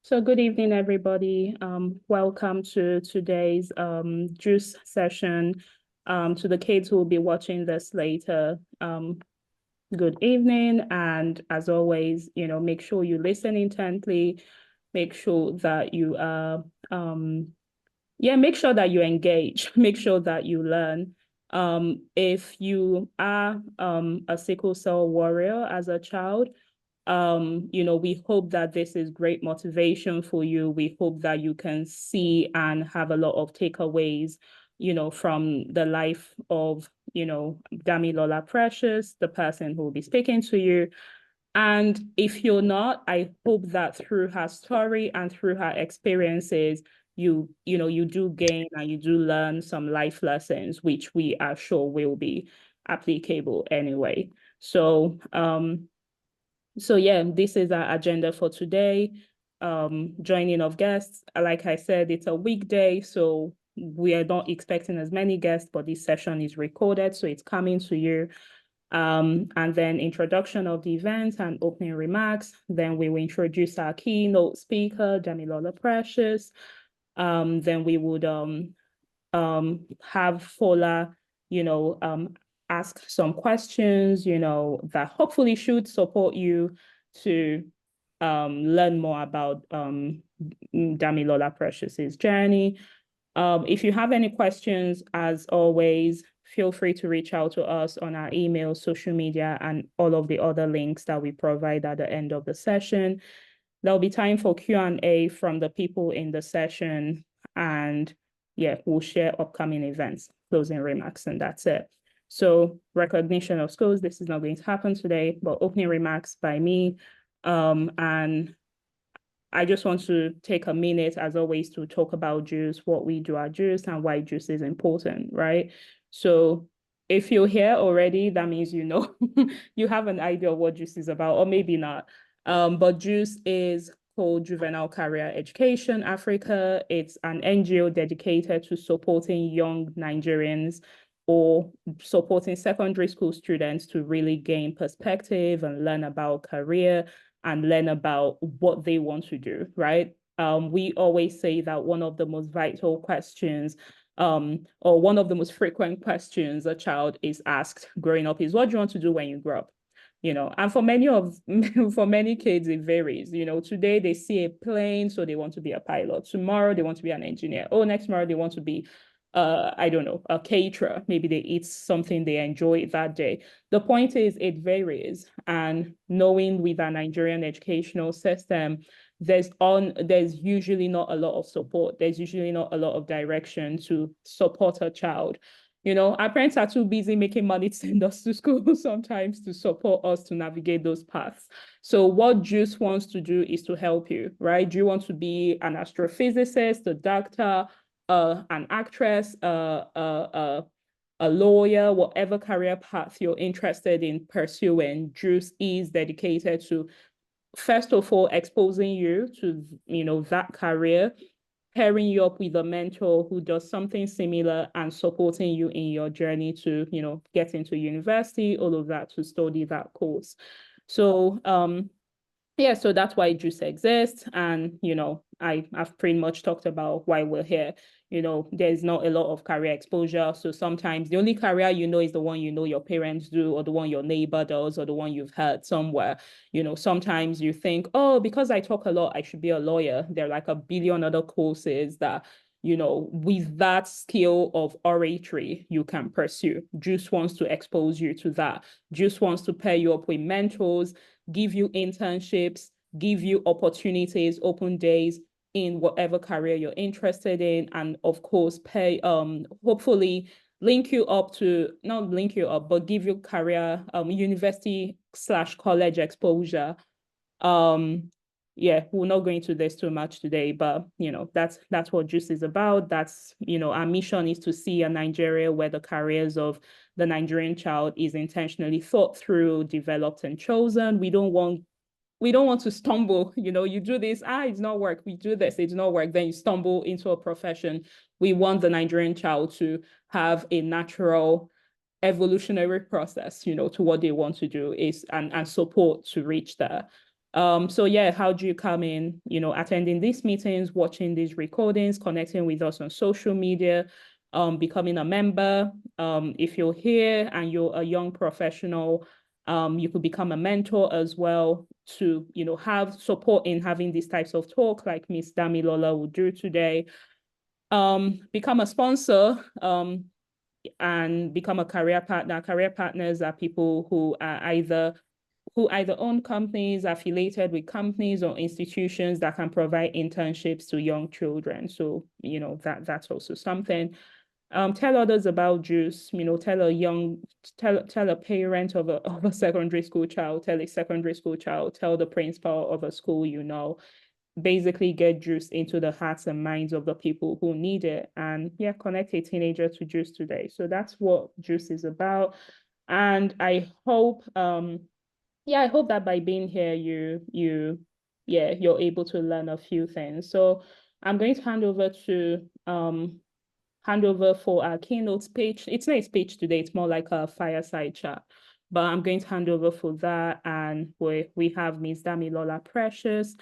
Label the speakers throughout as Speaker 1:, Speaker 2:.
Speaker 1: So good evening, everybody. Welcome to today's juice session. To the kids who will be watching this later, good evening. And as always, make sure you listen intently. Make sure that you make sure that you engage. Make sure that you learn. If you are a sickle cell warrior as a child, we hope that this is great motivation for you. We hope that you can see and have a lot of takeaways, from the life of, Damilola Precious, the person who will be speaking to you. And if you're not, I hope that through her story and through her experiences, you do gain and you do learn some life lessons, which we are sure will be applicable anyway. So yeah, this is our agenda for today. Joining of guests. Like I said, it's a weekday, so we are not expecting as many guests, but this session is recorded, so it's coming to you. And then introduction of the event and opening remarks. Then we will introduce our keynote speaker, Damilola Precious. Then we would have Fola, ask some questions, that hopefully should support you to learn more about Damilola Precious's journey. If you have any questions, as always, feel free to reach out to us on our email, social media, and all of the other links that we provide at the end of the session. There'll be time for Q&A from the people in the session, and yeah, we'll share upcoming events, closing remarks, and that's it. So recognition of schools, this is not going to happen today, but opening remarks by me. And I just want to take a minute, as always, to talk about juice, what we do at juice, and why juice is important, right? So if you're here already, that means you have an idea of what juice is about, or maybe not. But juice is called Juvenile Career Education Africa. It's an NGO dedicated to supporting young Nigerians or supporting secondary school students to really gain perspective and learn about career and learn about what they want to do, right? We always say that one of the most vital questions or one of the most frequent questions a child is asked growing up is, what do you want to do when you grow up? And for many kids, it varies. Today they see a plane, so they want to be a pilot. Tomorrow they want to be an engineer. Oh, next tomorrow they want to be I don't know, a caterer. Maybe they eat something they enjoy that day. The point is it varies. And knowing with our Nigerian educational system, there's usually not a lot of support. There's usually not a lot of direction to support a child. Our parents are too busy making money to send us to school sometimes to support us to navigate those paths. So what JUICE wants to do is to help you, right? Do you want to be an astrophysicist, a doctor, an actress, a lawyer, whatever career path you're interested in pursuing? JUICE is dedicated to, first of all, exposing you to, that career, pairing you up with a mentor who does something similar and supporting you in your journey to, get into university, all of that, to study that course. So, yeah, so that's why JUICE exists. And, I've pretty much talked about why we're here. There's not a lot of career exposure. So sometimes the only career is the one your parents do, or the one your neighbor does, or the one you've heard somewhere. Sometimes you think, oh, because I talk a lot, I should be a lawyer. There are like a billion other courses that, with that skill of oratory, you can pursue. JUICE wants to expose you to that. JUICE wants to pair you up with mentors, give you internships, give you opportunities, open days in whatever career you're interested in, and of course, hopefully link you up to, not link you up, but give you career university/college exposure. Yeah, we're not going to this too much today, but that's what JUICE is about. That's our mission is to see a Nigeria where the careers of the Nigerian child is intentionally thought through, developed, and chosen. We don't want to stumble. You do this, it's not work. We do this, it's not work. Then you stumble into a profession. We want the Nigerian child to have a natural evolutionary process, to what they want to do is and support to reach there. So yeah, how do you come in, attending these meetings, watching these recordings, connecting with us on social media, becoming a member. If you're here and you're a young professional, you could become a mentor as well to, have support in having these types of talk like Miss Damilola will do today. Become a sponsor, and become a career partner. Career partners are people who either own companies, affiliated with companies or institutions that can provide internships to young children. So, that's also something. Tell others about Juice, tell a parent of a secondary school child, tell a secondary school child, tell the principal of a school, basically get Juice into the hearts and minds of the people who need it. And yeah, connect a teenager to Juice today. So that's what Juice is about. And I hope I hope that by being here you're able to learn a few things. So I'm going to hand over for our keynote speech. It's not a speech today, it's more like a fireside chat. But I'm going to hand over for that. And we have Ms. Damilola Precious.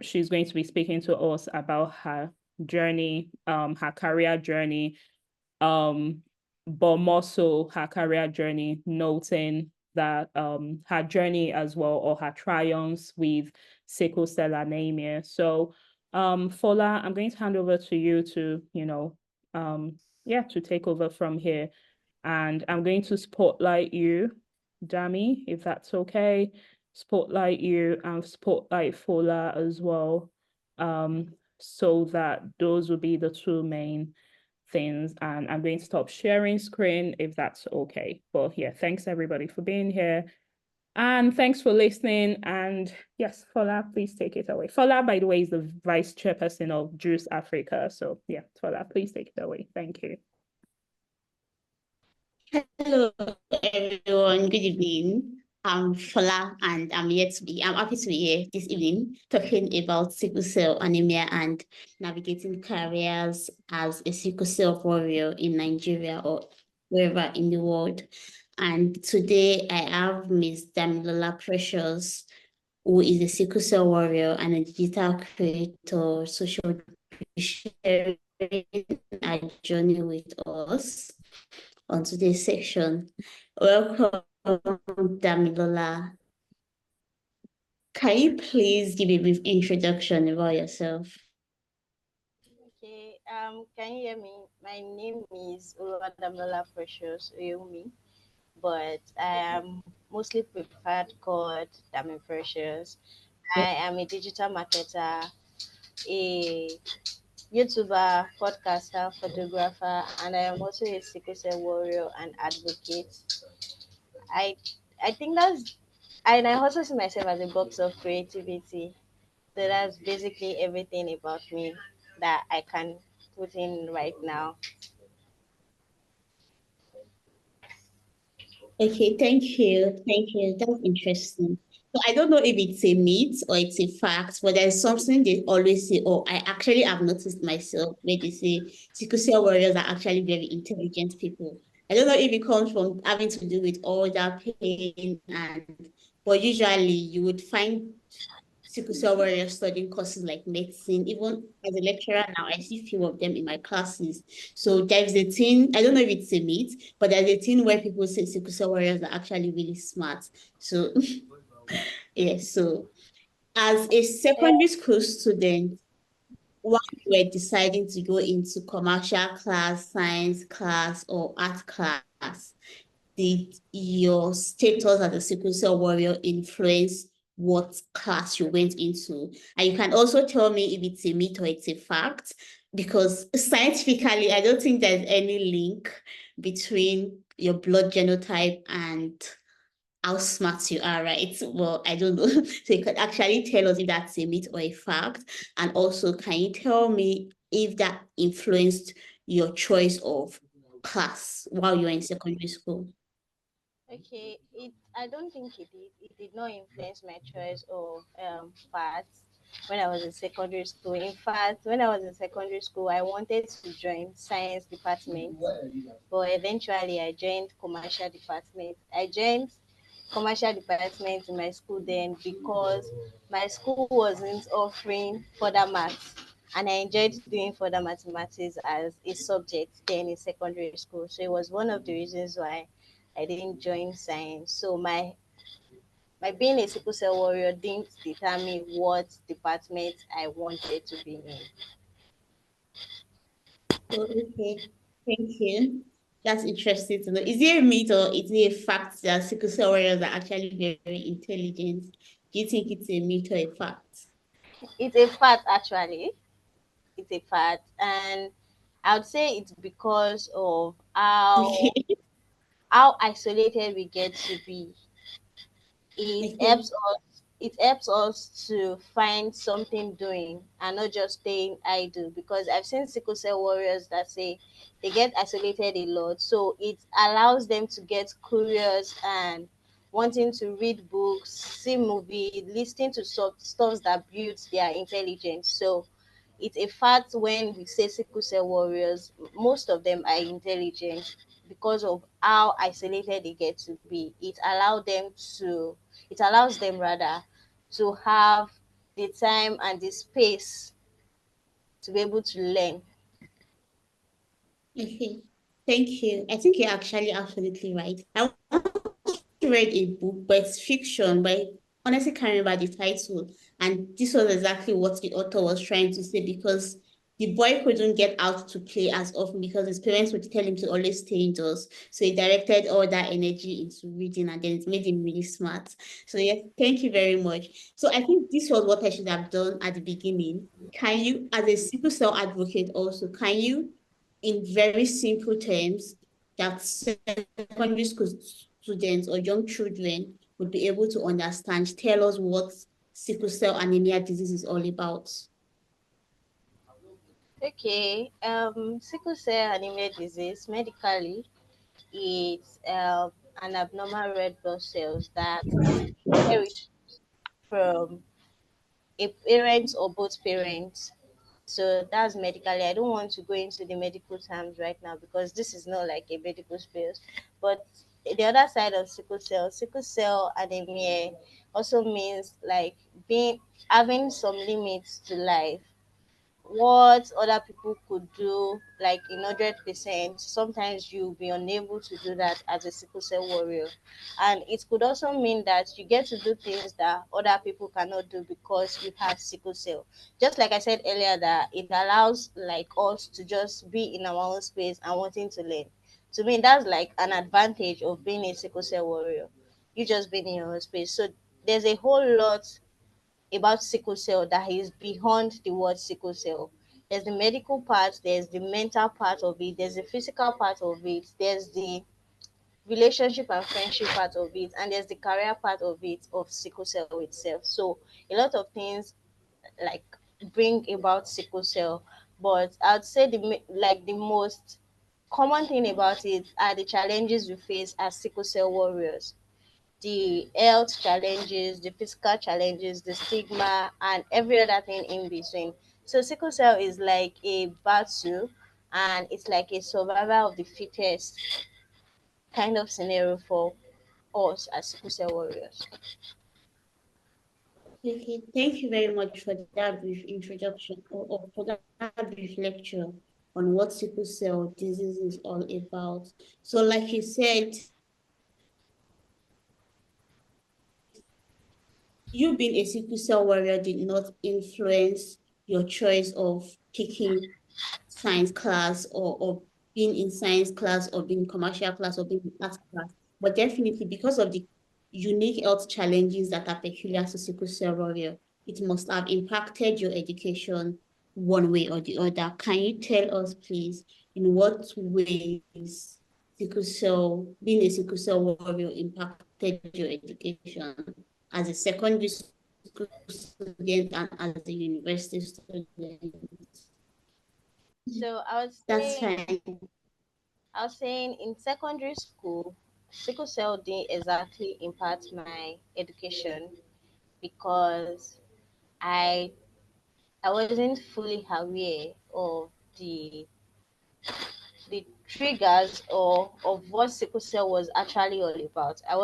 Speaker 1: She's going to be speaking to us about her journey, her career journey, but more so her career journey, noting that her journey as well, or her triumphs with sickle cell anemia. So Fola, I'm going to hand over to you to, to take over from here. And I'm going to spotlight you, Dami, if that's okay. Spotlight you and spotlight Fola as well. So that those will be the two main things. And I'm going to stop sharing screen if that's okay. But yeah, thanks everybody for being here. And thanks for listening. And yes, Fola, please take it away. Fola, by the way, is the vice chairperson of Juice Africa. So yeah, Fola, please take it away. Thank you.
Speaker 2: Hello, everyone. Good evening. I'm Fola, and I'm happy to be here this evening talking about sickle cell anemia and navigating careers as a sickle cell warrior in Nigeria or wherever in the world. And today I have Miss Damilola Precious, who is a sickle cell warrior and a digital creator, social sharing a journey with us on today's section. Welcome, Damilola. Can you please give a brief introduction about yourself?
Speaker 3: Okay, can you hear me? My name is Damilola Precious Uyumi, but I am mostly preferred called Dami Precious. I am a digital marketer, a YouTuber, podcaster, photographer, and I am also a sickle cell warrior and advocate. I I think that's and I also see myself as a box of creativity. So that's basically everything about me that I can put in right now.
Speaker 2: Okay, thank you. Thank you. That's interesting. So I don't know if it's a myth or it's a fact, but there's something they always say, oh, I actually have noticed myself where they say sickle cell warriors are actually very intelligent people. I don't know if it comes from having to do with all that pain but usually you would find sickle cell warriors studying courses like medicine. Even as a lecturer now, I see few of them in my classes. So there's a thing, I don't know if it's a myth, but there's a thing where people say sickle cell warriors are actually really smart. So yeah, so as a secondary school student, while you were deciding to go into commercial class, science class, or art class, did your status as a sickle cell warrior influence what class you went into? And you can also tell me if it's a myth or it's a fact, because scientifically, I don't think there's any link between your blood genotype and how smart you are, right? Well, I don't know. So you could actually tell us if that's a myth or a fact. And also, can you tell me if that influenced your choice of class while you were in secondary school?
Speaker 3: Okay, I don't think it did. It did not influence my choice of paths when I was in secondary school. In fact, when I was in secondary school, I wanted to join science department, but eventually I joined commercial department. I joined commercial department in my school then because my school wasn't offering further maths, and I enjoyed doing further mathematics as a subject then in secondary school. So it was one of the reasons why I didn't join science. So my being a sickle cell warrior didn't determine what department I wanted to be in.
Speaker 2: Oh, okay. Thank you. That's interesting to know. Is it a myth or is it a fact that sickle cell warriors are actually very intelligent? Do you think it's a myth or a fact?
Speaker 3: It's a fact, actually. It's a fact, and I would say it's because of
Speaker 2: Okay.
Speaker 3: how isolated we get to be. it
Speaker 2: Okay.
Speaker 3: helps us it helps us to find something doing and not just staying idle, because I've seen sickle cell warriors that say they get isolated a lot, so it allows them to get curious and wanting to read books, see movie, listening to stuff that builds their intelligence. So it's a fact when we say sickle cell warriors, most of them are intelligent because of how isolated they get to be. It allows them rather to have the time and the space to be able to learn.
Speaker 2: Okay. Thank you. I think you're actually absolutely right. I read a book, but it's fiction, but I honestly can't remember the title. And this was exactly what the author was trying to say because the boy couldn't get out to play as often because his parents would tell him to always stay indoors. So he directed all that energy into reading and then it made him really smart. So yes, thank you very much. So I think this was what I should have done at the beginning. Can you, as a sickle cell advocate also, can you, in very simple terms, that secondary school students or young children would be able to understand, tell us what sickle cell anemia disease is all about?
Speaker 3: Okay, sickle cell anemia disease medically, it's an abnormal red blood cells that is inherited from a parent or both parents. So that's medically. I don't want to go into the medical terms right now because this is not like a medical space. But the other side of sickle cell anemia also means like being having some limits to life. What other people could do like in 100%, sometimes you'll be unable to do that as a sickle cell warrior. And it could also mean that you get to do things that other people cannot do because you have sickle cell. Just like I said earlier, that it allows like us to just be in our own space and wanting to learn. To me, that's like an advantage of being a sickle cell warrior. You just being in your own space. So there's a whole lot about sickle cell that is beyond the word sickle cell. There's the medical part, there's the mental part of it, there's the physical part of it, there's the relationship and friendship part of it, and there's the career part of it of sickle cell itself. So a lot of things like bring about sickle cell, but I'd say the most common thing about it are the challenges we face as sickle cell warriors, the health challenges, the physical challenges, the stigma, and every other thing in between. So sickle cell is like a battle, and it's like a survival of the fittest kind of scenario for us as sickle cell warriors.
Speaker 2: Okay, thank you very much for that brief introduction or for that brief lecture on what sickle cell disease is all about. So, like you said, you being a sickle cell warrior did not influence your choice of picking science class or being in science class or being commercial class or being in art class. But definitely because of the unique health challenges that are peculiar to sickle cell warrior, it must have impacted your education one way or the other. Can you tell us, please, in what ways being a sickle cell warrior impacted your education as a secondary school student and as a university student?
Speaker 3: So
Speaker 2: That's fine.
Speaker 3: I was saying in secondary school, sickle cell didn't exactly impact my education because I I wasn't fully aware of the the triggers or of what sickle cell was actually all about. I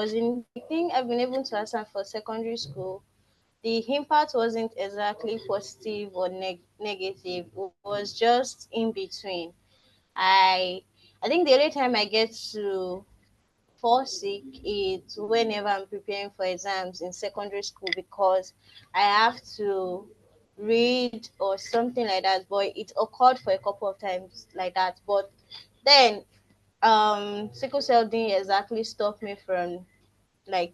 Speaker 3: think I've been able to answer for secondary school. The impact wasn't exactly positive or negative. It was just in between. I I think the only time I get to fall sick is whenever I'm preparing for exams in secondary school because I have to read or something like that. But it occurred for a couple of times like that. But then sickle cell didn't exactly stop me from like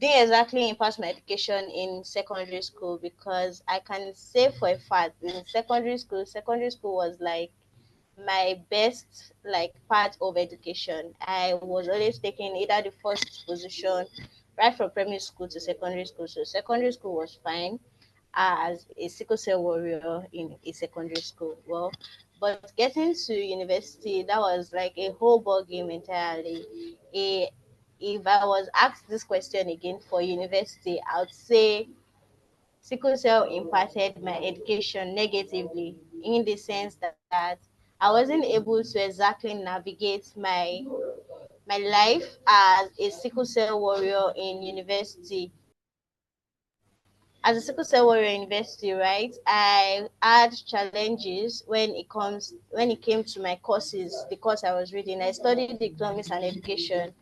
Speaker 3: didn't exactly impact my education in secondary school because I can say for a fact in secondary school was like my best like part of education. I was always taking either the first position right from primary school to secondary school. So secondary school was fine as a sickle cell warrior in a secondary school. Well, but getting to university, that was like a whole ball game entirely. A, if I was asked this question again for university, I would say sickle cell impacted my education negatively in the sense that I wasn't able to exactly navigate my life as a sickle cell warrior in university. As a sickle cell warrior in university, right? I had challenges when it came to my courses, the course I was reading. I studied economics and education.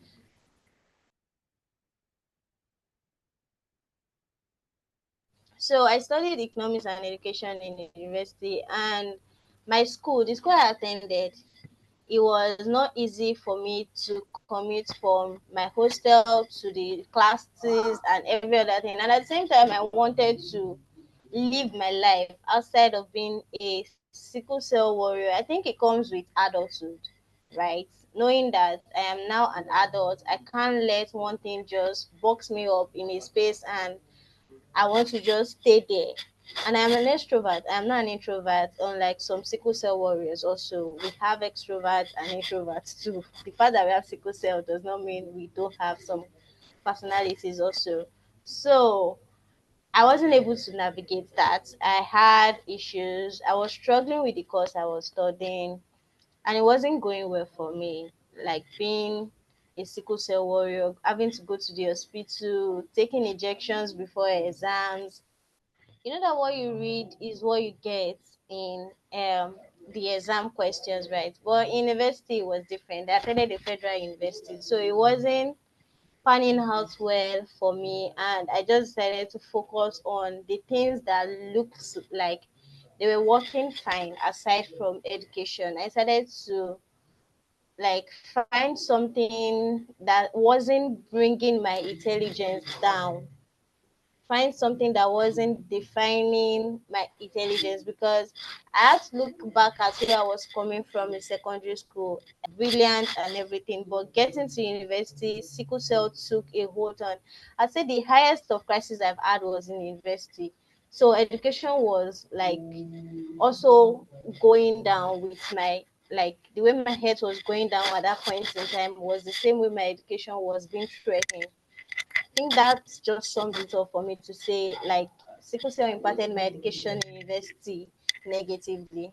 Speaker 3: So I studied economics and education in university, and the school I attended, it was not easy for me to commute from my hostel to the classes and every other thing. And at the same time, I wanted to live my life outside of being a sickle cell warrior. I think it comes with adulthood, right? Knowing that I am now an adult, I can't let one thing just box me up in a space and I want to just stay there. And I'm an extrovert. I'm not an introvert, unlike some sickle cell warriors. Also, we have extroverts and introverts too. The fact that we have sickle cell does not mean we don't have some personalities also. So I wasn't able to navigate that. I had issues. I was struggling with the course I was studying, and it wasn't going well for me. Like being a sickle cell warrior, having to go to the hospital, taking injections before exams, you know that what you read is what you get in the exam questions, right? But university was different. I attended a federal university, so it wasn't panning out well for me, and I just decided to focus on the things that looked like they were working fine aside from education. I decided to like find something that wasn't bringing my intelligence down, find something that wasn't defining my intelligence, because I had to look back at where I was coming from in secondary school, brilliant and everything, but getting to university, sickle cell took a hold on. I'd say the highest of crisis I've had was in university. So education was like also going down with my like the way my head was going down at that point in time was the same way my education was being threatened. Think that's just sums it up for me to say like sickle cell impacted my education in university negatively.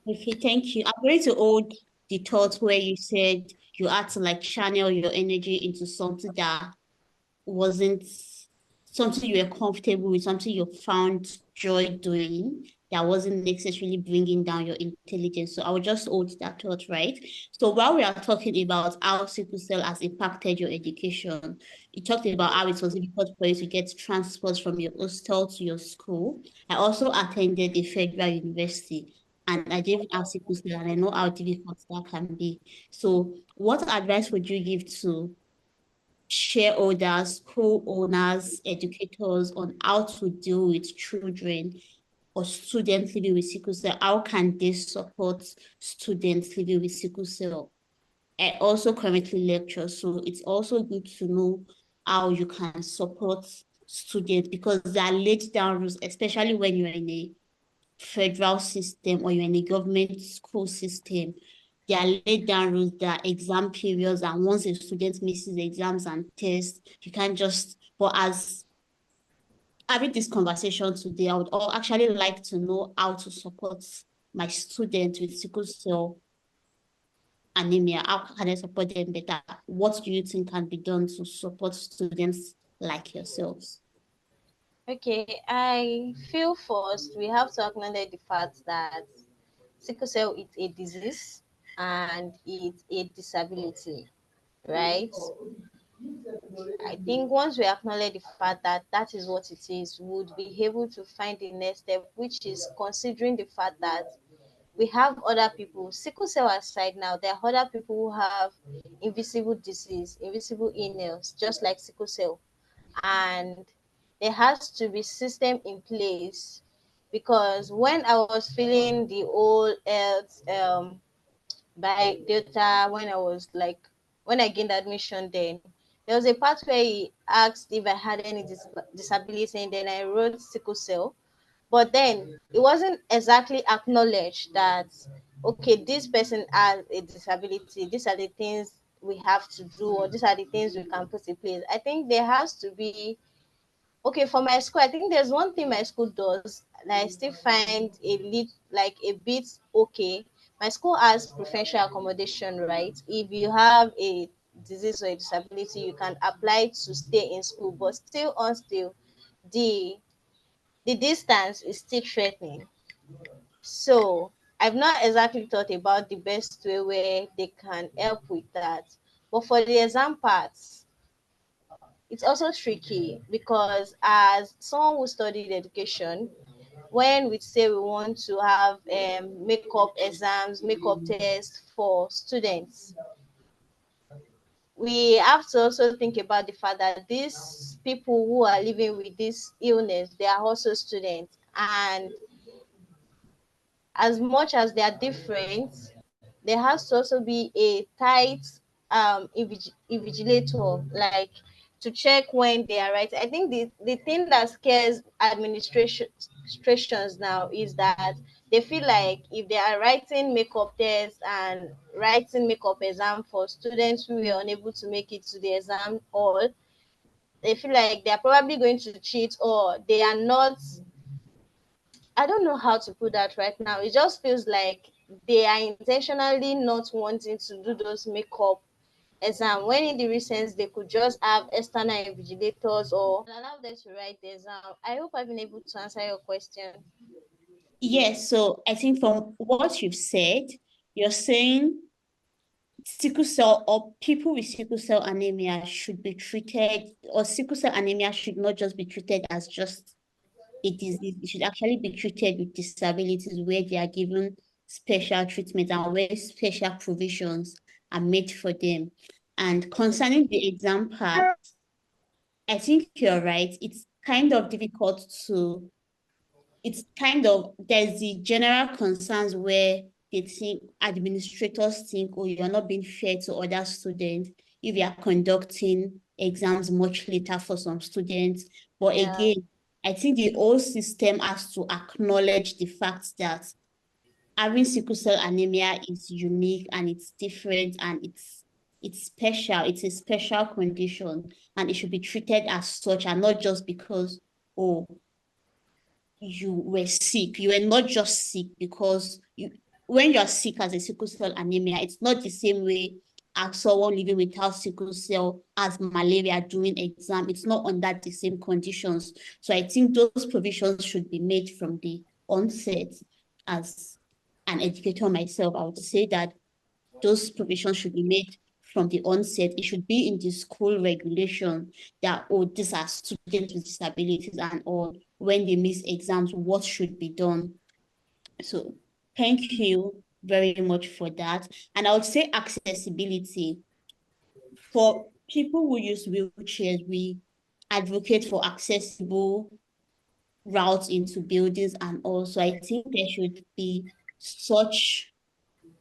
Speaker 2: Okay, thank you. I'm going to hold the thought where you said you had to like channel your energy into something that wasn't something you were comfortable with, something you found joy doing that wasn't necessarily bringing down your intelligence. So I will just hold that thought, right? So while we are talking about how sickle cell has impacted your education, you talked about how it was difficult for you to get transport from your hostel to your school. I also attended a federal university and I didn't have sickle cell and I know how difficult that can be. So what advice would you give to shareholders, co-owners, educators on how to deal with children or students living with sickle cell? How can they support students living with sickle cell? I also currently lecture, so it's also good to know how you can support students because there are laid down rules, especially when you're in a federal system or you're in a government school system. There are laid down rules, there are exam periods, and once a student misses exams and tests, you can't just, but as having this conversation today, I would all actually like to know how to support my students with sickle cell anemia? How can I support them better? What do you think can be done to support students like yourselves?
Speaker 3: Okay, I feel first we have to acknowledge the fact that sickle cell is a disease and it's a disability, right? I think once we acknowledge the fact that that is what it is, we would be able to find the next step, which is considering the fact that we have other people, sickle cell aside now, there are other people who have invisible disease, invisible illness, just like sickle cell. And there has to be system in place because when I was feeling the old health by data when I was like when I gained admission then there was a part where he asked if I had any disability and then I wrote sickle cell, but then it wasn't exactly acknowledged that okay this person has a disability, these are the things we have to do or these are the things we can put in place. I think there has to be okay for my school. I think there's one thing my school does that I still find a lit like a bit okay. My school has preferential accommodation, right? If you have a disease or a disability you can apply to stay in school, but still on still the the distance is still threatening. So I've not exactly thought about the best way where they can help with that. But for the exam parts, it's also tricky because as someone who studied education, when we say we want to have makeup exams, makeup tests for students, we have to also think about the fact that these people who are living with this illness, they are also students. And as much as they are different, there has to also be a tight invigilator, like to check when they are right. I think the thing that scares administrations now is that they feel like if they are writing makeup tests and writing makeup exam for students who were unable to make it to the exam hall, they feel like they are probably going to cheat or they are not. I don't know how to put that right now. It just feels like they are intentionally not wanting to do those makeup exam when in the recent they could just have external invigilators or allow them to write the exam. I hope I've been able to answer your question.
Speaker 2: Yes, so I think from what you've said, you're saying sickle cell or people with sickle cell anemia should be treated, or sickle cell anemia should not just be treated as just a disease. It should actually be treated with disabilities where they are given special treatment and where special provisions are made for them. And concerning the exam part, I think you're right. It's kind of difficult to there's the general concerns where they think administrators think, oh, you're not being fair to other students if you are conducting exams much later for some students. But
Speaker 3: Yeah.
Speaker 2: again, I think the whole system has to acknowledge the fact that having sickle cell anemia is unique and it's different and it's special. It's a special condition and it should be treated as such and not just because, oh, you were sick. You were not just sick because when you're sick as a sickle cell anemia, it's not the same way as someone living without sickle cell as malaria during exam. It's not under the same conditions. So I think those provisions should be made from the onset. As an educator myself, I would say that those provisions should be made from the onset. It should be in the school regulation that, oh, these are students with disabilities and all. When they miss exams, what should be done? So thank you very much for that. And I would say accessibility. For people who use wheelchairs, we advocate for accessible routes into buildings and also I think there should be such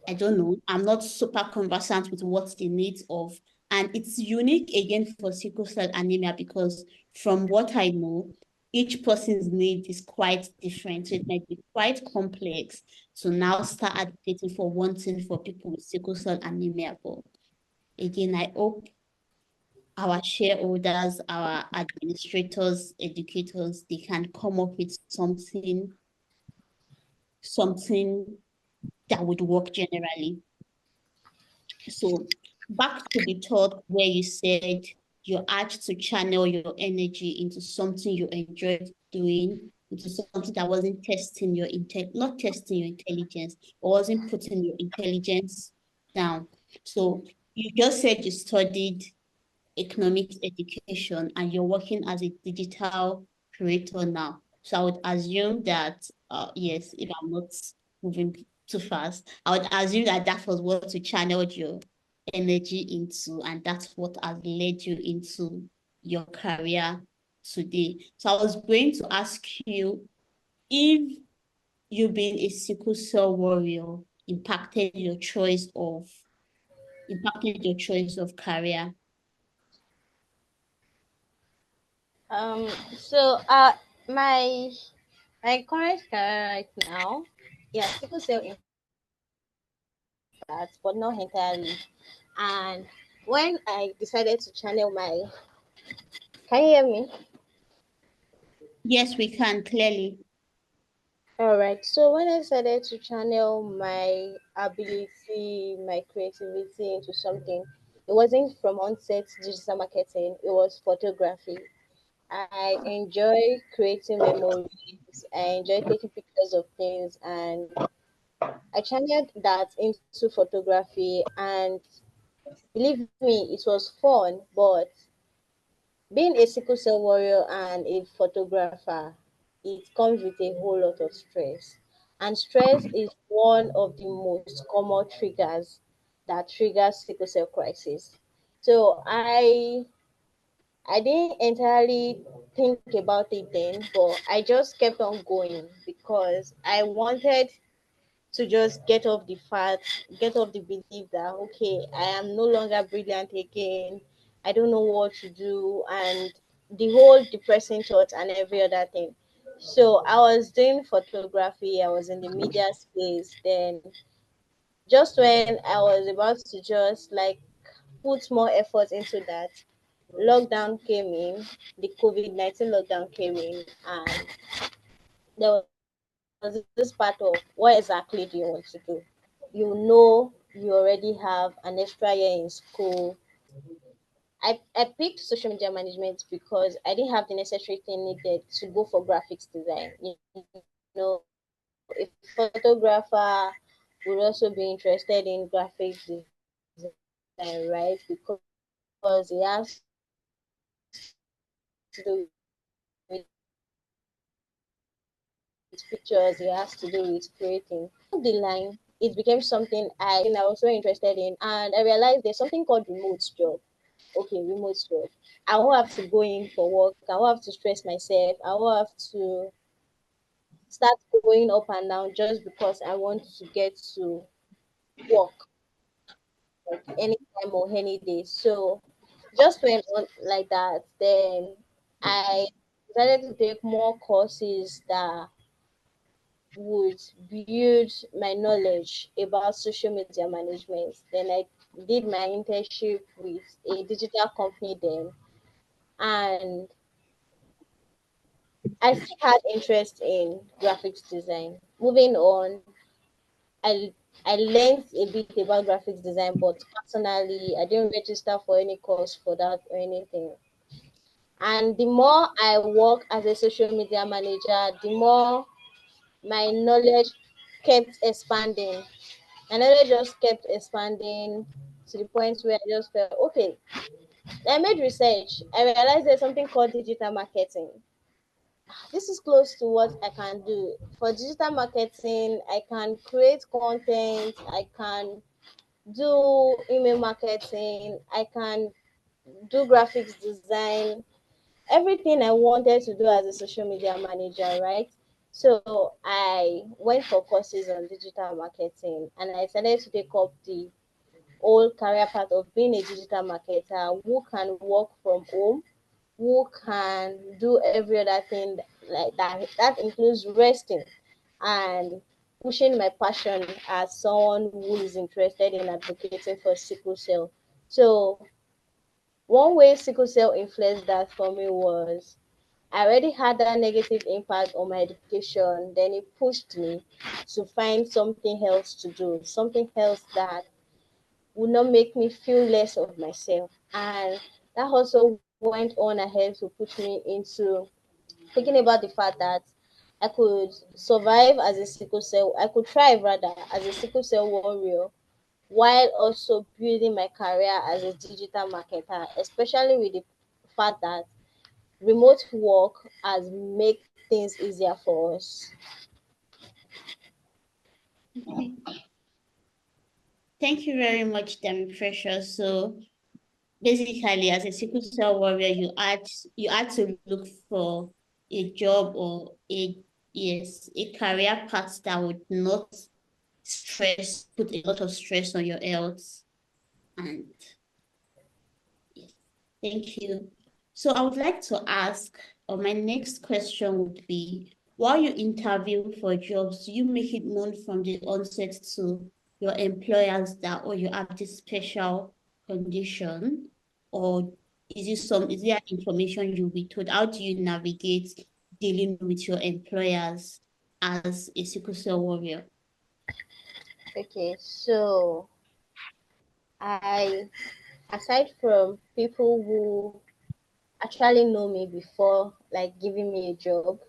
Speaker 2: I don't know. I'm not super conversant with what the needs of. And it's unique again for sickle cell anemia because from what I know, each person's need is quite different. So it might be quite complex to now start advocating for one thing for people with sickle cell anemia. But again, I hope our shareholders, our administrators, educators, they can come up with something that would work generally. So back to the thought where you said you had to channel your energy into something you enjoyed doing, into something that wasn't testing your not testing your intelligence, or wasn't putting your intelligence down. So you just said you studied economics education and you're working as a digital creator now. So I would assume that, yes, if I'm not moving too fast, I would assume that that was what you channeled your energy into, and that's what has led you into your career today. So I was going to ask you if you being a sickle cell warrior impacted your choice of career.
Speaker 3: So my my current career right now, yeah, sickle cell impact, but not entirely. And when I decided to channel my, can you hear me?
Speaker 2: Yes, we can clearly.
Speaker 3: All right. So when I decided to channel my ability, my creativity into something, it wasn't from onset digital marketing. It was photography. I enjoy creating memories. I enjoy taking pictures of things, and I channeled that into photography. And believe me, it was fun. But being a sickle cell warrior and a photographer, it comes with a whole lot of stress. And stress is one of the most common triggers that triggers sickle cell crisis. So I didn't entirely think about it then, but I just kept on going because I wanted to just get off the fact, get off the belief that okay, I am no longer brilliant again. I don't know what to do, and the whole depressing thoughts and every other thing. So I was doing photography, I was in the media space. Then just when I was about to just like put more effort into that, lockdown came in, the COVID-19 lockdown came in, and there was this part of what exactly do you want to do? You know, you already have an extra year in school. I picked social media management because I didn't have the necessary thing needed to go for graphics design. You know, a photographer would also be interested in graphics design, right? Because he has to do with pictures, he has to do with creating. Along the line, it became something I was very interested in, and I realized there's something called remote job. Okay, remote job. I won't have to go in for work. I won't have to stress myself. I won't have to start going up and down just because I want to get to work like anytime or any day. So just went on like that. Then I decided to take more courses that would build my knowledge about social media management. Then I did my internship with a digital company then, and I still had interest in graphics design. Moving on, I I learned a bit about graphics design, but personally, I didn't register for any course for that or anything. And the more I work as a social media manager, the more my knowledge kept expanding. My knowledge just kept expanding to the point where I just felt okay. I made research. I realized there's something called digital marketing. This is close to what I can do. For digital marketing, I can create content, I can do email marketing, I can do graphics design, everything I wanted to do as a social media manager, right? So I went for courses on digital marketing and I started to take up the whole career path of being a digital marketer who can work from home, who can do every other thing like that. That includes resting and pushing my passion as someone who is interested in advocating for sickle cell. So one way sickle cell influenced that for me was I already had that negative impact on my education. Then it pushed me to find something else to do, something else that would not make me feel less of myself. And that also went on ahead to put me into thinking about the fact that I could survive as a sickle cell, I could thrive rather as a sickle cell warrior while also building my career as a digital marketer, especially with the fact that remote work has made things easier for us.
Speaker 2: Okay. Thank you very much, Dami Precious. So basically, as a sickle cell warrior, you had to look for a job or a career path that would not put a lot of stress on your health. And yes, thank you. So I would like to ask, or my next question would be, while you interview for jobs, do you make it known from the onset to your employers that, oh, you have this special condition? Or is there information you'll be told? How do you navigate dealing with your employers as a sickle cell warrior?
Speaker 3: Okay, so I, aside from people who actually know me before, like giving me a job,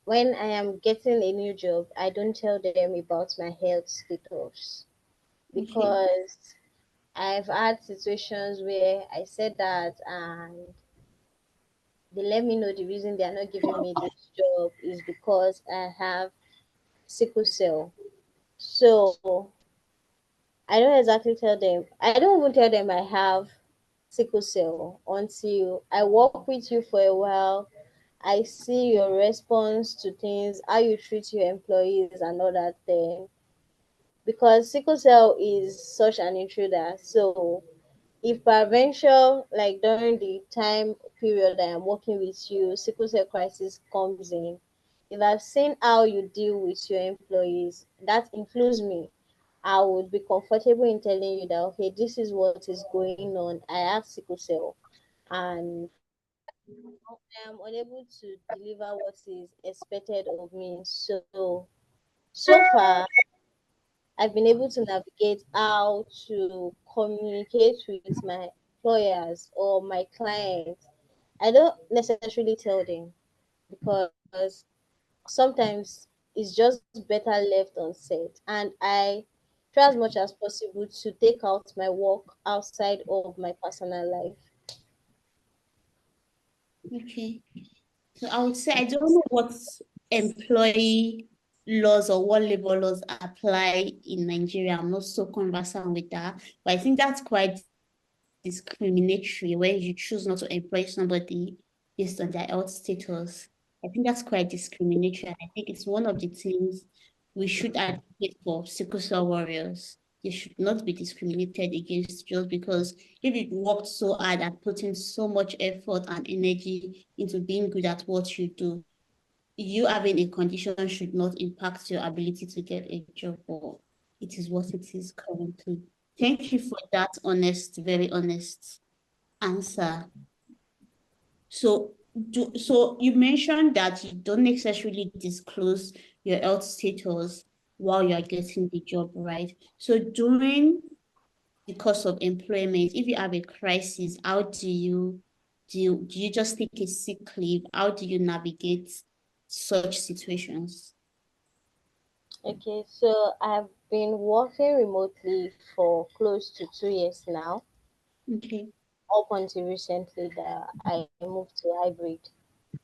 Speaker 3: when I am getting a new job, I don't tell them about my health status
Speaker 2: Okay.
Speaker 3: because I've had situations where I said that and they let me know the reason they are not giving me this job is because I have sickle cell. So I don't exactly tell them. I don't even tell them I have sickle cell until I work with you for a while. I see your response to things, how you treat your employees, and all that thing. Because sickle cell is such an intruder. So if peradventure, like during the time period I am working with you, sickle cell crisis comes in, if I've seen how you deal with your employees, that includes me, I would be comfortable in telling you that, okay, this is what is going on. I have sickle cell and I am unable to deliver what is expected of me. So far, I've been able to navigate how to communicate with my employers or my clients. I don't necessarily tell them because sometimes it's just better left unsaid. And I try as much as possible to take out my work outside of my personal life.
Speaker 2: Okay. So I would say I don't know what employee laws or what labor laws apply in Nigeria. I'm not so conversant with that, but I think that's quite discriminatory when you choose not to employ somebody based on their health status. I think that's quite discriminatory, and I think it's one of the things we should advocate for sickle cell warriors. They should not be discriminated against just because if you worked so hard at putting so much effort and energy into being good at what you do, you having a condition should not impact your ability to get a job, or it is what it is currently. Thank you for that honest, very honest answer. So you mentioned that you don't necessarily disclose your health status while you are getting the job, right? So during the course of employment, if you have a crisis, how do you just take a sick leave? How do you navigate such situations?
Speaker 3: Okay, so I've been working remotely for close to 2 years now,
Speaker 2: Okay.
Speaker 3: up until recently that I moved to hybrid.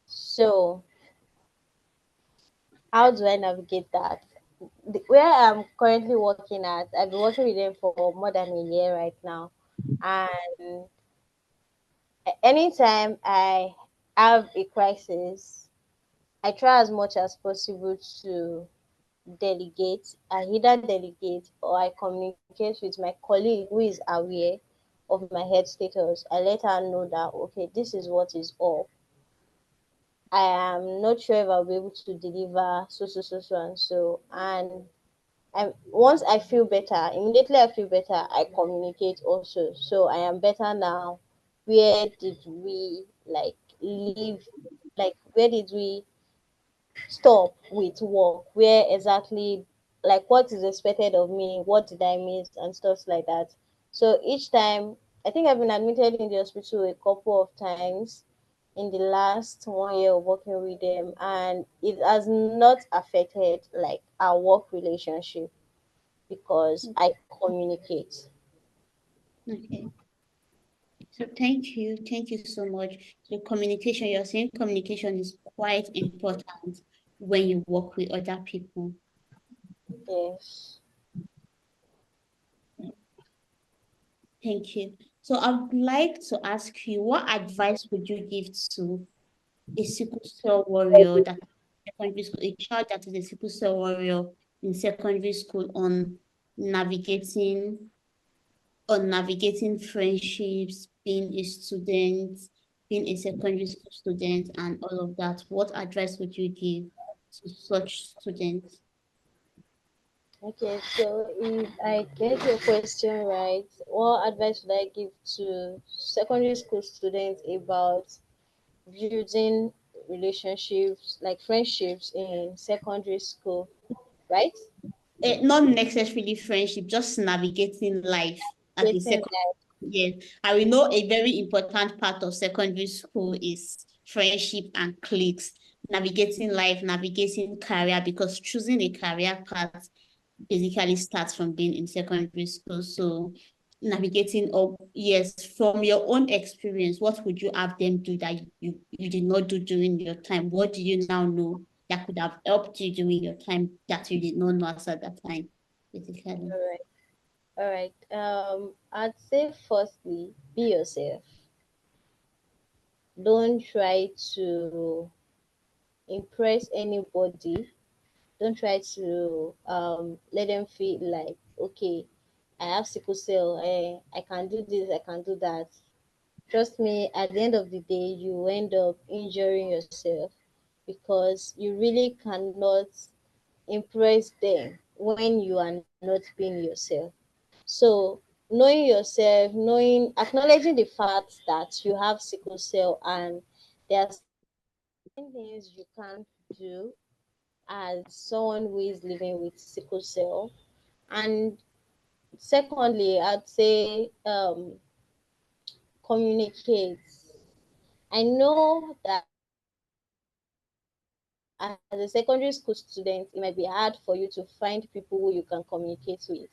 Speaker 3: So, how do I navigate that? Where I'm currently working at, I've been working with them for more than a year right now. And anytime I have a crisis, I try as much as possible to delegate. I either delegate or I communicate with my colleague who is aware of my health status. I let her know that, okay, this is what is up. I am not sure if I'll be able to deliver so and so. And once I feel better, immediately I feel better, I communicate also. So I am better now. Where did we like leave like where did we stop with work? Where exactly, like what is expected of me? What did I miss and stuff like that. So each time, I think I've been admitted in the hospital a couple of times in the last 1 year of working with them, and it has not affected like our work relationship because I communicate.
Speaker 2: Okay. So thank you so much. So communication, you're saying communication is quite important when you work with other people.
Speaker 3: Yes.
Speaker 2: Thank you. So I would like to ask you, what advice would you give to a sickle cell warrior that secondary school, a child that is a sickle cell warrior in secondary school navigating navigating friendships, being a student, being a secondary school student, and all of that? What advice would you give to such students?
Speaker 3: Okay, so if I get your question right, what advice would I give to secondary school students about building relationships, like friendships in secondary school, right?
Speaker 2: Not necessarily friendship, just navigating life as a
Speaker 3: Getting
Speaker 2: second.
Speaker 3: that.
Speaker 2: Yes, I will know a very important part of secondary school is friendship and cliques, navigating life, navigating career, because choosing a career path basically starts from being in secondary school. So navigating, oh yes, from your own experience, what would you have them do that you did not do during your time? What do you now know that could have helped you during your time that you did not know at that time, basically?
Speaker 3: All right. All right. I'd say firstly, be yourself. Don't try to impress anybody. Don't try to let them feel like, okay, I have sickle cell, I can do this, I can do that. Trust me, at the end of the day, you end up injuring yourself because you really cannot impress them when you are not being yourself. So, knowing yourself, knowing, acknowledging the fact that you have sickle cell, and there are certain things you can't do as someone who is living with sickle cell. And secondly, I'd say communicate. I know that as a secondary school student, it might be hard for you to find people who you can communicate with.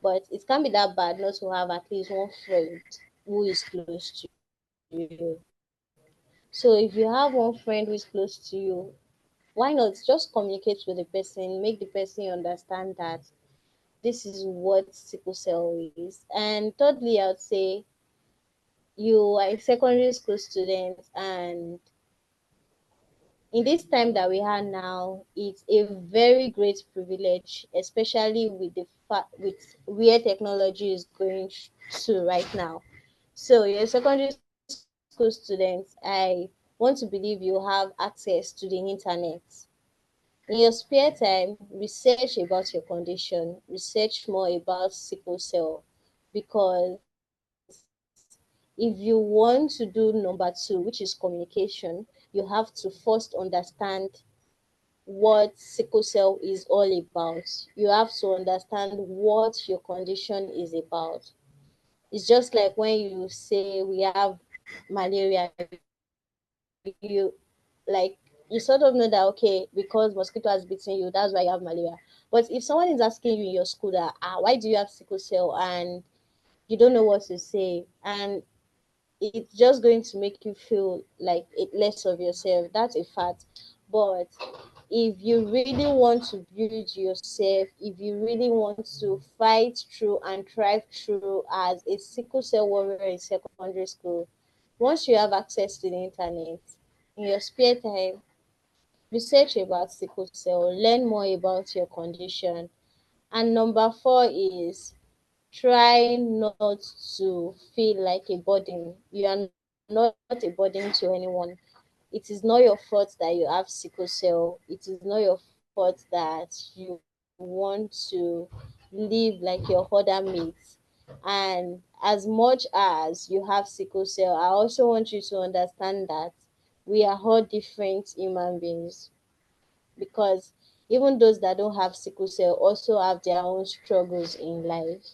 Speaker 3: But it can't be that bad not to have at least one friend who is close to you. So if you have one friend who is close to you, why not just communicate with the person, make the person understand that this is what sickle cell is. And thirdly, I would say you are a secondary school student, and in this time that we are now, it's a very great privilege, especially with the fact with where technology is going to right now. So you're a secondary school student. I want to believe you have access to the internet. In your spare time, research about your condition, research more about sickle cell, because if you want to do number two, which is communication, you have to first understand what sickle cell is all about. You have to understand what your condition is about. It's just like when you say we have malaria, you like you sort of know that okay, because mosquito has bitten you, that's why you have malaria. But if someone is asking you in your school that why do you have sickle cell, and you don't know what to say, and it's just going to make you feel like it less of yourself. That's a fact. But if you really want to build yourself, if you really want to fight through and thrive through as a sickle cell warrior in secondary school, once you have access to the internet, in your spare time, research about sickle cell, learn more about your condition. And number four is try not to feel like a burden. You are not a burden to anyone. It is not your fault that you have sickle cell. It is not your fault that you want to live like your other mates. And as much as you have sickle cell, I also want you to understand that we are all different human beings, because even those that don't have sickle cell also have their own struggles in life.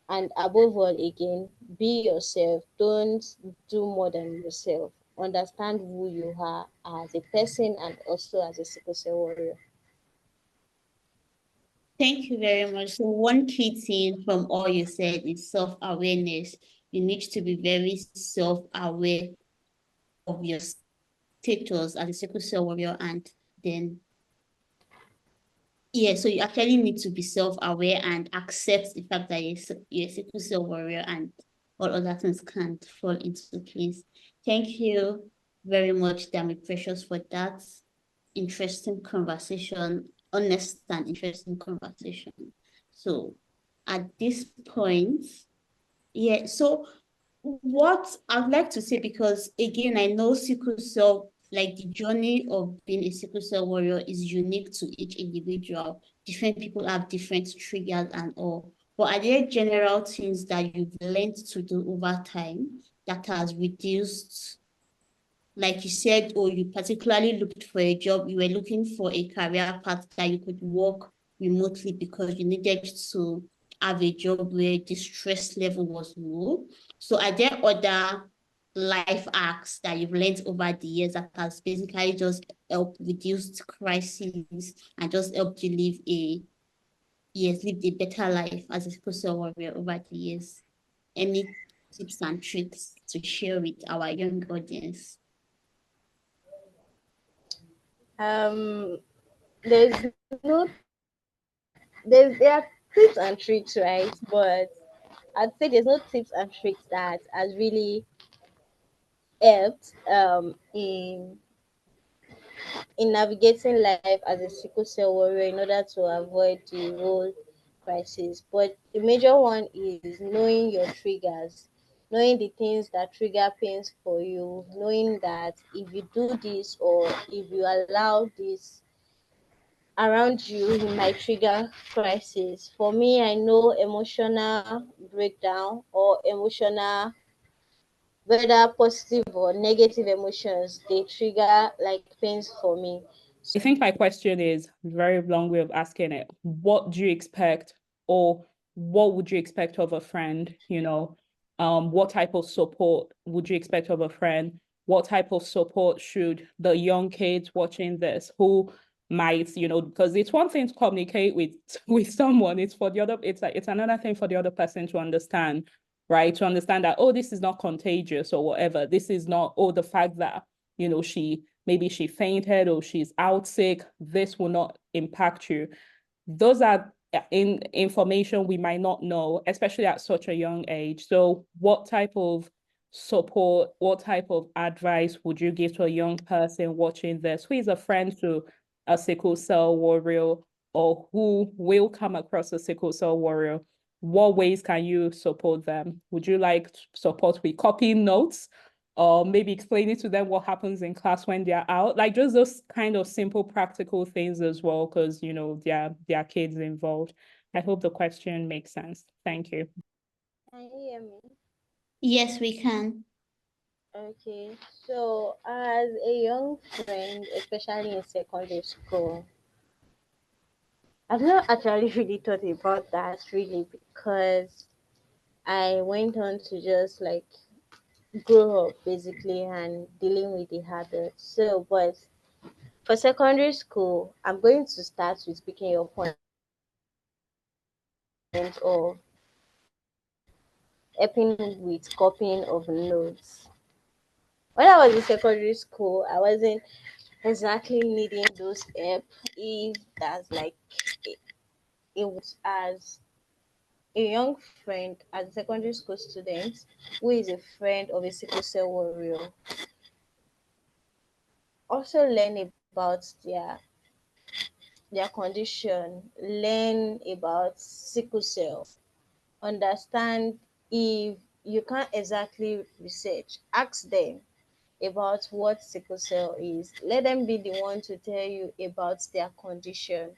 Speaker 3: And above all, again, be yourself. Don't do more than yourself. Understand who you are as a person and also as a sickle cell warrior.
Speaker 2: Thank you very much. So one key thing from all you said is self-awareness. You need to be very self-aware of your status as a sickle cell warrior, and then yeah, so you actually need to be self-aware and accept the fact that you're a sickle cell warrior, and all other things can't fall into place. Thank you very much, Dami Precious, for that interesting conversation, honest and interesting conversation. So at this point, yeah, so what I'd like to say, because again, I know sickle cell, like the journey of being a sickle cell warrior is unique to each individual. Different people have different triggers and all. But are there general things that you've learned to do over time that has reduced, like you said, or you particularly looked for a job, you were looking for a career path that you could work remotely because you needed to have a job where the stress level was low. So are there other life hacks that you've learned over the years that has basically just helped reduce crises and just helped you live a better life as a sickle cell warrior over the years? Any tips and tricks to share with our young audience?
Speaker 3: Um, there's no there are tips and tricks, right? But I'd say there's no tips and tricks that has really helped in navigating life as a sickle cell warrior in order to avoid the whole crisis. But the major one is knowing your triggers, knowing the things that trigger pains for you, knowing that if you do this or if you allow this around you, it might trigger crisis. For me, I know emotional breakdown or emotional, whether positive or negative emotions, they trigger like pains for me.
Speaker 1: I think my question is a very long way of asking it. What do you expect, or what would you expect of a friend? What type of support would you expect of a friend? What type of support should the young kids watching this who might, because it's one thing to communicate with with someone, it's for the other, it's another thing for the other person to understand, right? To understand that, oh, this is not contagious or whatever. This is not, oh, the fact that, maybe she fainted or she's out sick, this will not impact you. Those are in information we might not know, especially at such a young age. So what type of support, what type of advice would you give to a young person watching this who is a friend to a sickle cell warrior, or who will come across a sickle cell warrior? What ways can you support them? Would you like support with copying notes, or maybe explaining to them what happens in class when they're out? Like just those kind of simple practical things as well, because there are kids involved. I hope the question makes sense. Thank you.
Speaker 3: Can you hear me?
Speaker 2: Yes, we can.
Speaker 3: Okay, so as a young friend, especially in secondary school, I've not actually really thought about that really, because I went on to just like grow up basically and dealing with the habits. So, but for secondary school, I'm going to start with picking your point of helping with copying of notes. When I was in secondary school, I wasn't exactly needing those help. If that's like it was as a young friend, as a secondary school student who is a friend of a sickle cell warrior, also learn about their condition, learn about sickle cell, understand. If you can't exactly research, ask them about what sickle cell is. Let them be the one to tell you about their condition.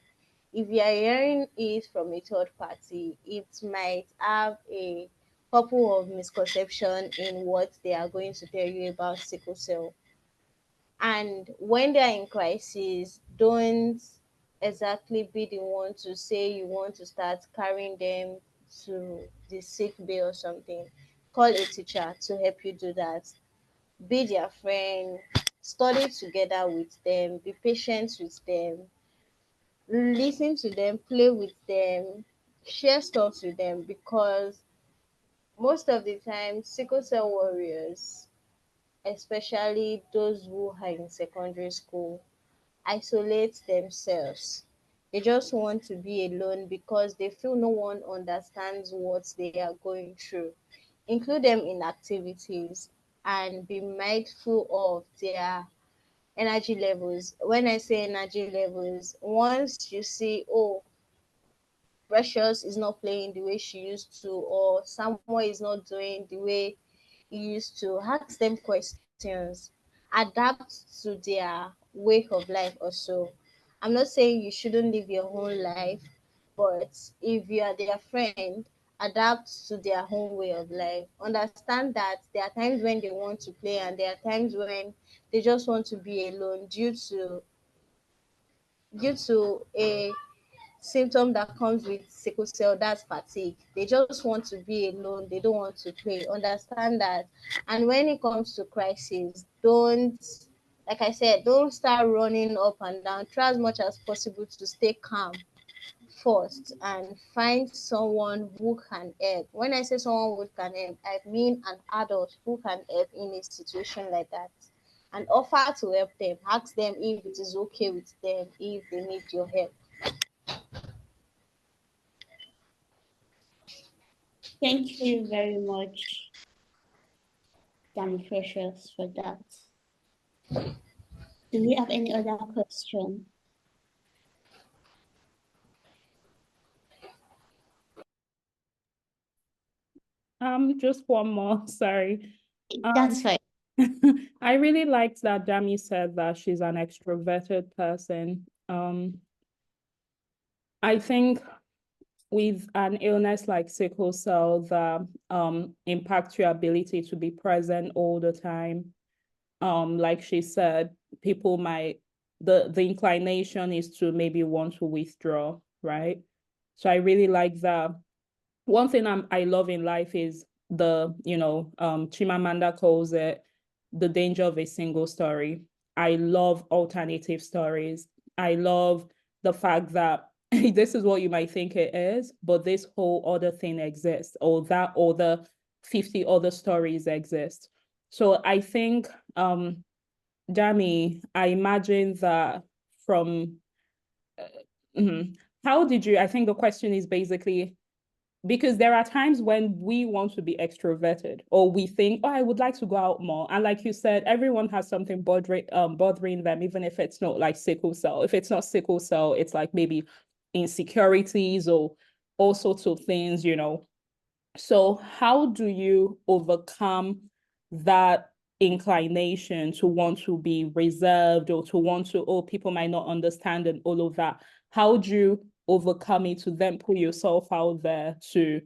Speaker 3: If you are hearing it from a third party, it might have a couple of misconception in what they are going to tell you about sickle cell. And when they're in crisis, don't exactly be the one to say you want to start carrying them to the sick bay or something. Call a teacher to help you do that. Be their friend, study together with them, be patient with them, listen to them, play with them, share stuff with them, because most of the time, sickle cell warriors, especially those who are in secondary school, isolate themselves. They just want to be alone because they feel no one understands what they are going through. Include them in activities and be mindful of their energy levels. When I say energy levels, once you see, oh, Precious is not playing the way she used to, or someone is not doing the way he used to, ask them questions, adapt to their way of life also. I'm not saying you shouldn't live your whole life, but if you are their friend, adapt to their own way of life. Understand that there are times when they want to play and there are times when they just want to be alone due to a symptom that comes with sickle cell, that's fatigue. They just want to be alone, they don't want to play. Understand that. And when it comes to crisis, don't, like I said, don't start running up and down. Try as much as possible to stay calm first and find someone who can help. When I say someone who can help, I mean an adult who can help in a situation like that, and offer to help them. Ask them if it is okay with them, if they need your help.
Speaker 2: Thank you very much, Dami Precious, for that. Do we have any other question?
Speaker 1: Just one more, sorry.
Speaker 2: That's fine.
Speaker 1: I really liked that Dami said that she's an extroverted person. I think with an illness like sickle cell that impacts your ability to be present all the time, like she said, people might the inclination is to maybe want to withdraw, right? So I really like that. One thing I love in life is Chimamanda calls it the danger of a single story. I love alternative stories. I love the fact that this is what you might think it is, but this whole other thing exists, or that other 50 other stories exist. So I think, Dami, I imagine that from how did you, I think the question is basically, because there are times when we want to be extroverted or we think, oh, I would like to go out more. And like you said, everyone has something bothering them, even if it's not like sickle cell. If it's not sickle cell, it's like maybe insecurities or all sorts of things. So how do you overcome that inclination to want to be reserved or to want to, oh, people might not understand and all of that? How do you overcome it to then put yourself out there to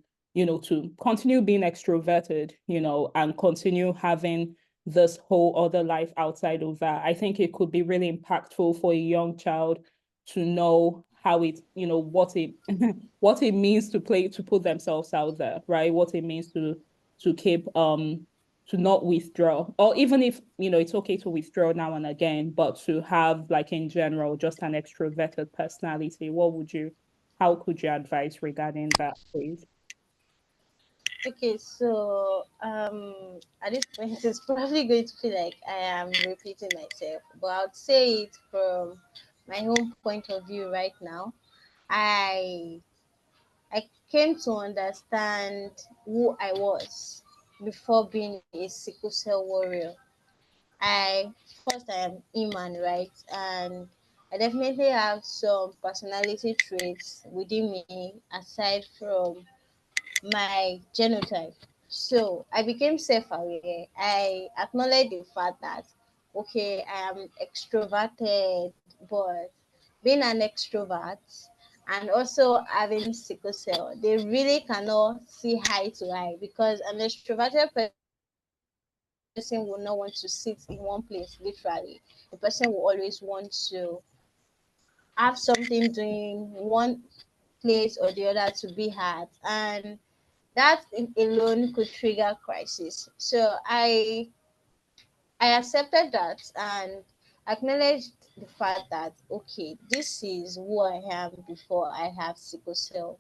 Speaker 1: continue being extroverted, and continue having this whole other life outside of that? I think it could be really impactful for a young child to know how what it what it means to put themselves out there, right? What it means to keep to not withdraw, or even if it's okay to withdraw now and again, but to have, like, in general, just an extroverted personality. How could you advise regarding that, please?
Speaker 3: Okay, so at this point, it's probably going to feel like I am repeating myself, but I would say it from my own point of view right now. I I came to understand who I was before being a sickle cell warrior. I First, I am Iman, right? And I definitely have some personality traits within me aside from my genotype. So I became self-aware. I acknowledged the fact that okay, I am extroverted, but being an extrovert and also having sickle cell, they really cannot see eye to eye, because an extroverted person person will not want to sit in one place, literally. The person will always want to have something doing one place or the other to be had. And that alone could trigger crisis. So I accepted that and acknowledged the fact that okay, this is who I am before I have sickle cell.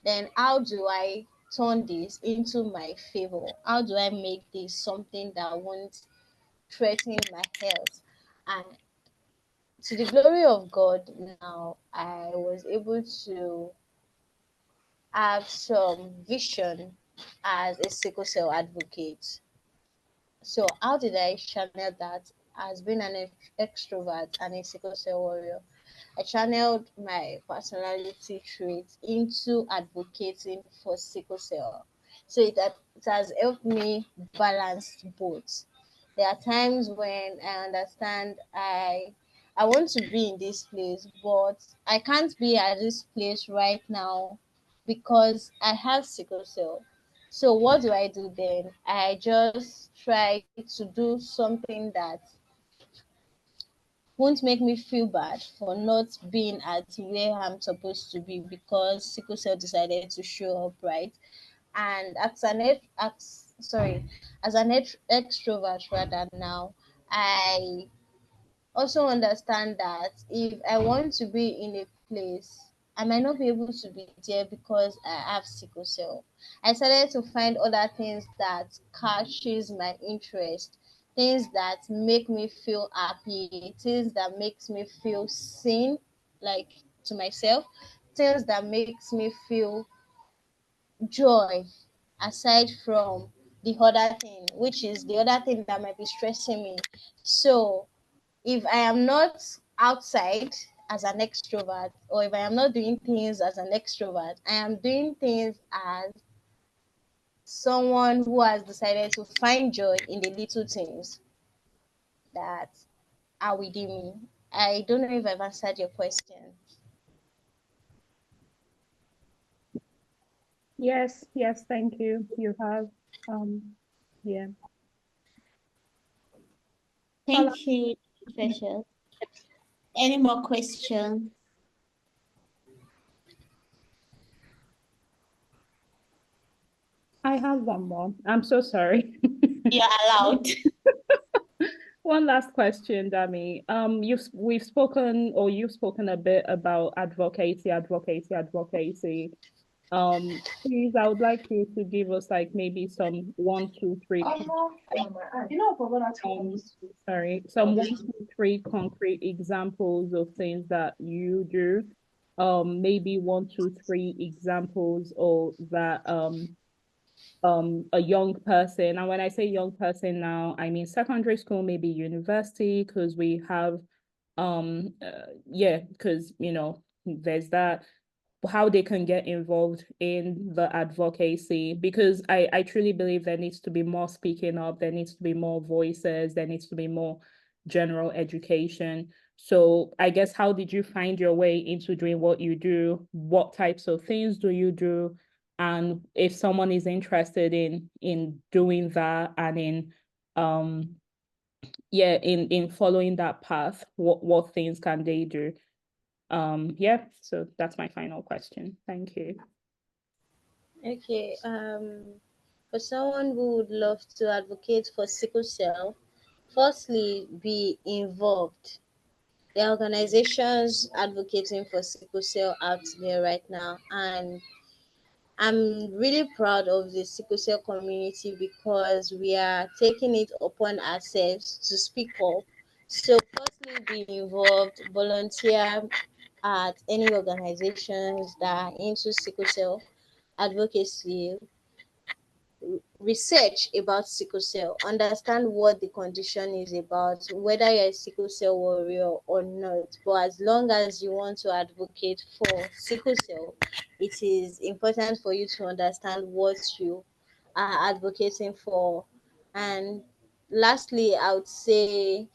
Speaker 3: Then how do I turn this into my favor? How do I make this something that won't threaten my health? And to the glory of God, now I was able to have some vision as a sickle cell advocate. So how did I channel that as being an extrovert and a sickle cell warrior? I channeled my personality traits into advocating for sickle cell. So it has helped me balance both. There are times when I understand I want to be in this place, but I can't be at this place right now because I have sickle cell. So what do I do then? I just try to do something that won't make me feel bad for not being at where I'm supposed to be because sickle cell decided to show up, right? And as an extrovert rather now, I also understand that if I want to be in a place, I might not be able to be there because I have sickle cell. I started to find other things that catches my interest, things that make me feel happy, things that makes me feel seen, like to myself, things that makes me feel joy aside from the other thing, which is the other thing that might be stressing me. So if I am not outside as an extrovert, or if I am not doing things as an extrovert, I am doing things as someone who has decided to find joy in the little things that are within me. I don't know if I've answered your question.
Speaker 1: Yes, yes, thank you. You have. Yeah. Paula,
Speaker 2: Thank you, Precious. Any more questions?
Speaker 1: I have one more. I'm so sorry.
Speaker 2: You're allowed.
Speaker 1: One last question, Dami. We've spoken or you've spoken a bit about advocacy. Please, I would like you to give us like maybe some one, two, three, some one, two, three concrete examples of things that you do. Maybe one, two, three examples or that a young person, and when I say young person now, I mean secondary school, maybe university, because we have yeah, because there's that, how they can get involved in the advocacy, because I truly believe there needs to be more speaking up, there needs to be more voices, there needs to be more general education. So I guess, how did you find your way into doing what you do? What types of things do you do? And if someone is interested in doing that and in yeah, in following that path, what things can they do? Yeah, so that's my final question. Thank you.
Speaker 3: Okay. For someone who would love to advocate for sickle cell, firstly, be involved. There are organizations advocating for sickle cell out there right now, and I'm really proud of the sickle cell community because we are taking it upon ourselves to speak up. So, firstly, be involved, volunteer at any organizations that are into sickle cell advocacy, research about sickle cell, understand what the condition is about, whether you're a sickle cell warrior or not. But as long as you want to advocate for sickle cell, it is important for you to understand what you are advocating for. And lastly, I would say,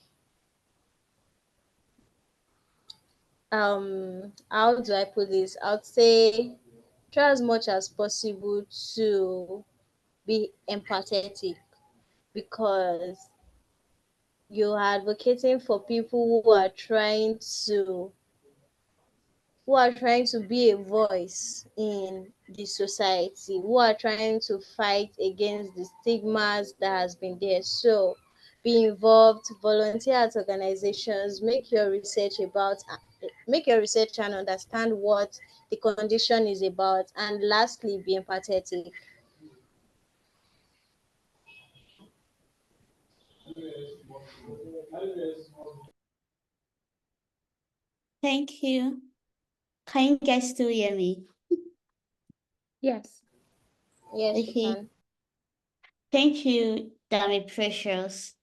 Speaker 3: how do I put this? I would say try as much as possible to be empathetic. because you're advocating for people who are trying to be a voice in the society, who are trying to fight against the stigmas that has been there. So be involved, volunteer at organizations, make your research and understand what the condition is about. And lastly, be empathetic.
Speaker 2: Thank you. Can you guys still hear me?
Speaker 1: Yes.
Speaker 3: Yes, we
Speaker 2: Okay.
Speaker 3: can.
Speaker 2: Thank you, Dami Precious.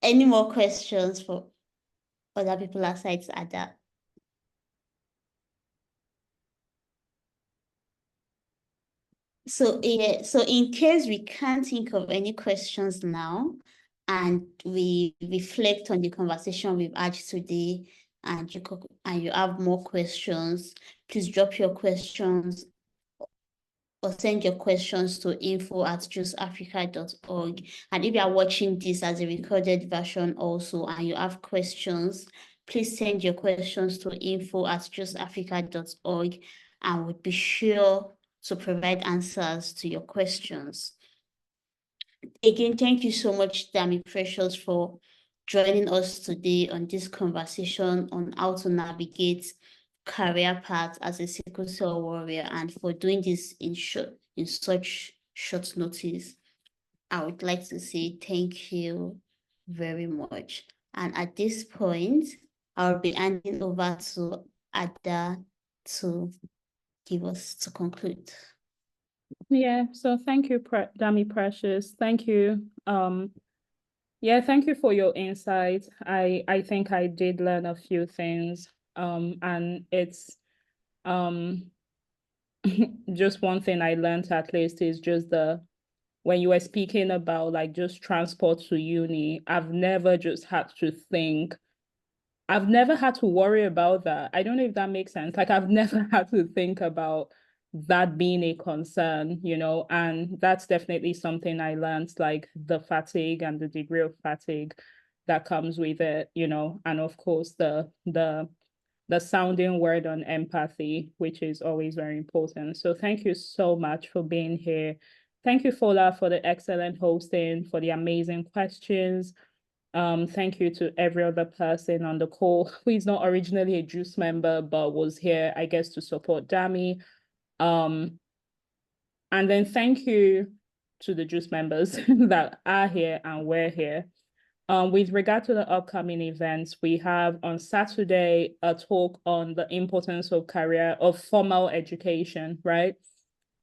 Speaker 2: Any more questions for other people aside Ada? So yeah, so in case we can't think of any questions now, and we reflect on the conversation we've had today, and you have more questions, please drop your questions or send your questions to info@juiceafrica.org. And if you are watching this as a recorded version also and you have questions, please send your questions to info@juiceafrica.org, and we'll be sure to provide answers to your questions. Again, thank you so much, Dami Precious, for joining us today on this conversation on how to navigate career path as a sickle cell warrior, and for doing this in such short notice. I would like to say thank you very much. And at this point, I'll be handing over to Ada to conclude.
Speaker 1: Yeah, so thank you, Dami Precious. Thank you. Yeah, thank you for your insight. I think I did learn a few things. And it's just one thing I learned at least is just when you were speaking about like just transport to uni, I've never had to worry about that. I don't know if that makes sense. Like I've never had to think about that being a concern, and that's definitely something I learned, like the fatigue and the degree of fatigue that comes with it, and of course the sounding word on empathy, which is always very important. So thank you so much for being here. Thank you, Fola, for the excellent hosting, for the amazing questions. Thank you to every other person on the call who is not originally a Juice member, but was here, I guess, to support Dami. And then thank you to the Juice members that are here and were here. With regard to the upcoming events, we have on Saturday a talk on the importance of formal education, right?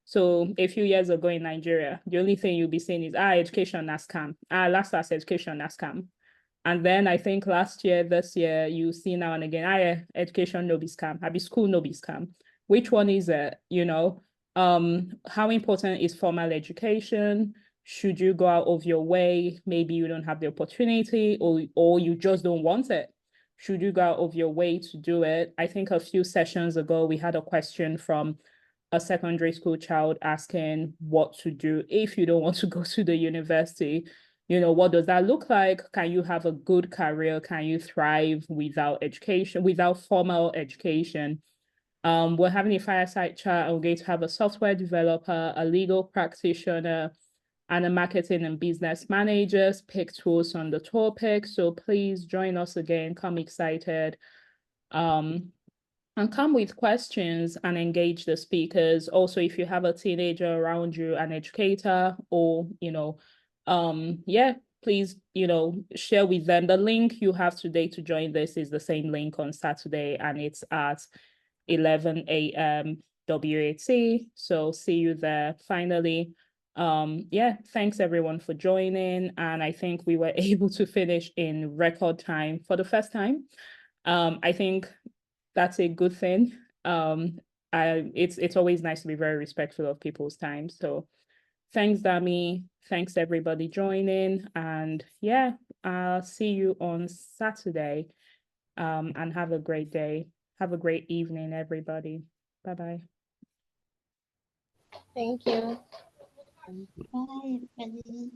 Speaker 1: So a few years ago in Nigeria, the only thing you'll be saying is, education na scam. Last education na scam. And then I think this year, you see now and again, education no be scam, be school no be scam. Which one is it? How important is formal education? Should you go out of your way? Maybe you don't have the opportunity, or you just don't want it. Should you go out of your way to do it? I think a few sessions ago, we had a question from a secondary school child asking what to do if you don't want to go to the university. What does that look like? Can you have a good career? Can you thrive without education, without formal education? We're having a fireside chat, and we're going to have a software developer, a legal practitioner, and a marketing and business manager pick tools on the topic. So please join us again. Come excited. And come with questions and engage the speakers. Also, if you have a teenager around you, an educator, or please, share with them. The link you have today to join this is the same link on Saturday, and it's at 11 a.m. WAT. So see you there. Finally, thanks everyone for joining. And I think we were able to finish in record time for the first time. I think that's a good thing. It's always nice to be very respectful of people's time. So thanks, Dami. Thanks everybody joining. And I'll see you on Saturday. And have a great day. Have a great evening, everybody. Bye-bye.
Speaker 3: Thank you.
Speaker 2: Bye, everybody.